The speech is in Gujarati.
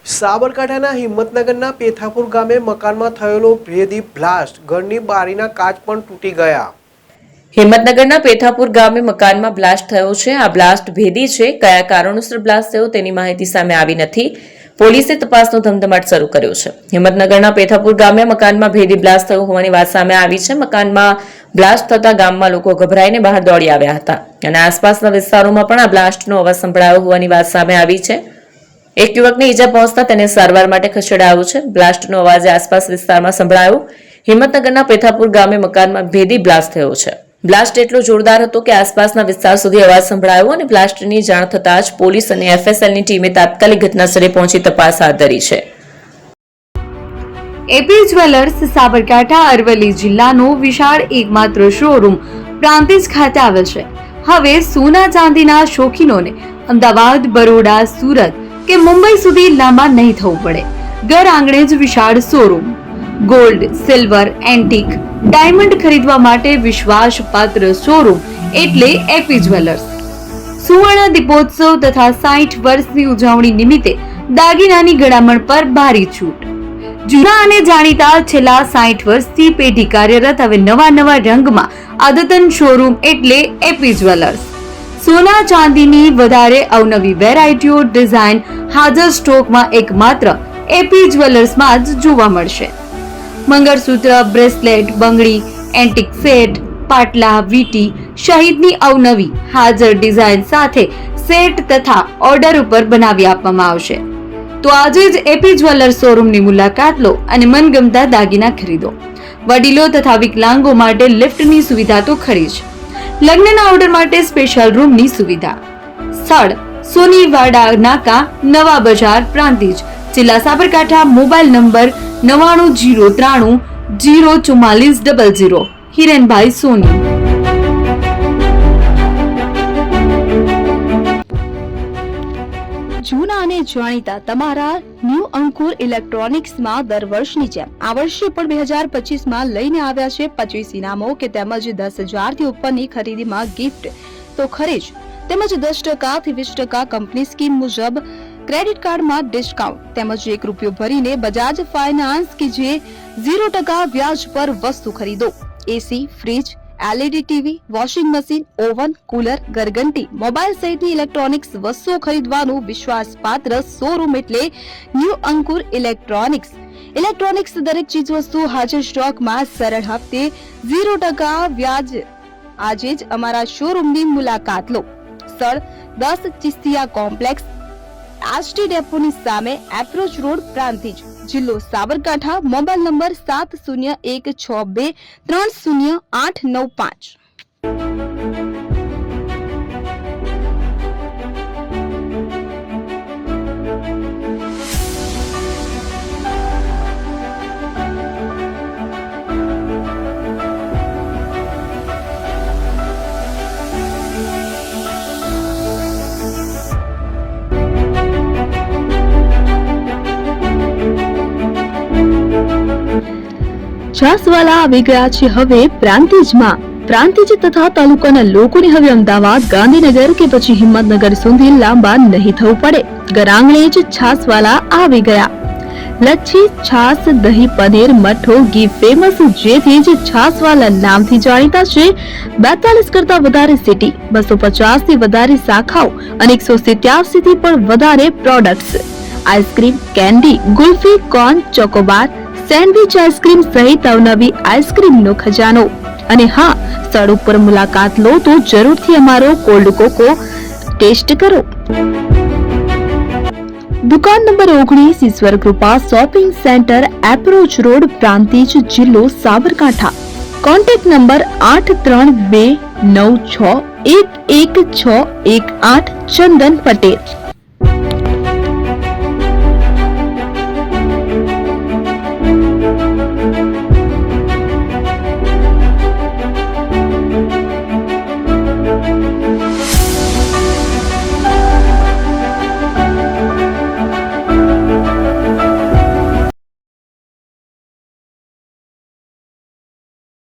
સાબરકાંઠાના હિંમતનગરના પેથાપુર ગામે મકાનમાં થયેલો ભેદી બ્લાસ્ટ, ઘરની બારીના કાચ પણ તૂટી ગયા। હિંમતનગરના પેથાપુર ગામે મકાનમાં બ્લાસ્ટ થયો છે। આ બ્લાસ્ટ ભેદી છે। કયા કારણોસર બ્લાસ્ટ થયો તેની માહિતી સામે આવી નથી। પોલીસે તપાસનો ધમધમાટ શરૂ કર્યો છે। હિંમતનગરના પેથાપુર ગામે મકાનમાં ભેદી બ્લાસ્ટ થયો હોવાની વાત સામે આવી છે। મકાનમાં બ્લાસ્ટ થતા ગામમાં લોકો ગભરાઈને બહાર દોડી આવ્યા હતા અને આસપાસના વિસ્તારોમાં પણ આ બ્લાસ્ટનો અવાજ સંભળાયો હોવાની વાત સામે આવી છે। એક યુવકને ઈજા પહોંચતા તેને સારવાર માટે ખસેડાયો છે। બ્લાસ્ટનો અવાજ આસપાસ વિસ્તારમાં સંભળાયો। હિંમતનગરના પેથાપુર ગામે મકાનમાં ભેદી બ્લાસ્ટ થયો છે। બ્લાસ્ટ એટલો જોરદાર હતો કે આસપાસના વિસ્તાર સુધી અવાજ સંભળાયો અને બ્લાસ્ટની જાણ થતાં જ પોલીસ અને એફએસએલની ટીમે તાત્કાલિક ઘટનાસ્થળે પહોંચી તપાસ હાથ ધરી છે। એપી જ્વેલર્સ સાબરકાંઠા અરવલ્લી જિલ્લાનો વિશાળ એકમાત્ર શોરૂમ પ્રાંતિજ ખાતે આવેલ છે। હવે સોના ચાંદીના શોખીનોને અમદાવાદ, બરોડા, સુરત કે મુંબઈ સુધી લાંબા નહીં થવું પડે। ઘર આંગણે જ વિશાળ showroom. Gold, silver, antique, diamond ખરીદવા માટે વિશ્વાસપાત્ર શોરૂમ એટલે એપી જ્વેલર્સ। સુવર્ણ દીપોત્સવ તથા 60 વર્ષની ઉજવણી નિમિત્તે દાગીનાની ગળામણ પર ભારી છૂટ। જૂના અને જાણીતા છેલ્લા 60 વર્ષથી પેઢી કાર્યરત હવે નવા રંગમાં અદ્યતન શોરૂમ એટલે એપી જ્વેલર્સ। સોના ચાંદીની વધારે અવનવી વેરાયટીઓ, ડિઝાઇન હાજર સ્ટોકમાં એકમાત્ર એપી જ્વેલર્સમાં જ જોવા મળશે। મંગળસૂત્ર, બ્રેસલેટ, બંગડી, એન્ટિક સેટ, પાટલા, વીટી સહિતની અવનવી હાજર ડિઝાઇન સાથે સેટ તથા ઓર્ડર ઉપર બનાવી આપવામાં આવશે। તો આજે જ એપી જ્વેલર્સ શોરૂમની મુલાકાત લો અને મનગમતા દાગીના ખરીદો। વડીલો તથા વિકલાંગો માટે લિફ્ટની સુવિધા તો ખરી જ। લગ્નના ઓર્ડર માટે સ્પેશિયલ રૂમની સુવિધા। સ્થળ સોનીવાડા નાકા, નવા બજાર, પ્રાંતિજ, જિલ્લા સાબરકાંઠા। Mobile number 9903004400। હિરેનભાઈ સોની। જૂના અને જાણીતા તમારા ન્યૂ અંકુર ઇલેક્ટ્રોનિક્સમાં દર વર્ષની જેમ આ વર્ષે પણ 2025માં લઈને આવ્યા છે 25 ઇનામો કે તેમજ 10,000 થી ઉપરની ખરીદીમાં ગિફ્ટ તો ખરી જ, તેમજ 10% થી 20% કંપની સ્કીમ મુજબ ક્રેડિટ કાર્ડમાં ડિસ્કાઉન્ટ તેમજ ₹1 ભરીને બજાજ ફાઇનાન્સ કે જે 0% વ્યાજ પર વસ્તુ ખરીદો। AC, fridge, LED TV, washing machine, oven, cooler, ગરગંટી, મોબાઈલ સહિતની ઇલેક્ટ્રોનિક્સ વસ્તુઓ ખરીદવાનું વિશ્વાસપાત્ર શોરૂમ એટલે ન્યૂ અંકુર ઇલેક્ટ્રોનિક્સ। ઇલેક્ટ્રોનિક્સ દરેક ચીજ વસ્તુ હાજર સ્ટોકમાં સરળ હપ્તે 0% વ્યાજ। આજે જ અમારા શોરૂમની મુલાકાત લો। સ્થળ 10 ચિસ્તિયા કોમ્પ્લેક્સ, આરટી ડેપોની સામે, એપ્રોચ રોડ, પ્રાંતિજ, જિલ્લો સાબરકાંઠા। Mobile number 7016230895। છાસવાલા આવી ગયા છે હવે પ્રાંતિજમાં। પ્રાંતિજ તથા તાલુકાના લોકોને હવે અમદાવાદ, ગાંધીનગર કે પછી હિંમતનગર સુધી લાંબા નહીં થવું પડે। ઘર આંગણે જ છાસવાલા આવી ગયા। લચ્છી, છાસ, દહીં, પનીર, મઠ્ઠો, ઘી ફેમસ, જેથી જ છાસવાલા નામથી જાણીતા છે। 42 કરતા વધારે સિટી, 250 થી વધારે શાખાઓ અને 187 થી પણ વધારે products. Ice cream, candy, kulfi, corn, Chocobar, sandwich ice cream સહિત અવનવી આઈસ્ક્રીમનો ખજાનો। અને હા, સ્થળ ઉપર મુલાકાત લો તો જરૂરથી અમારો કોલ્ડ કોકો ટેસ્ટ કરો। દુકાન નંબર 19, Ishwar Krupa shopping centre, approach road, Prantij, જિલ્લો સાબરકાંઠા। Contact number 8329611618। ચંદન પટેલ।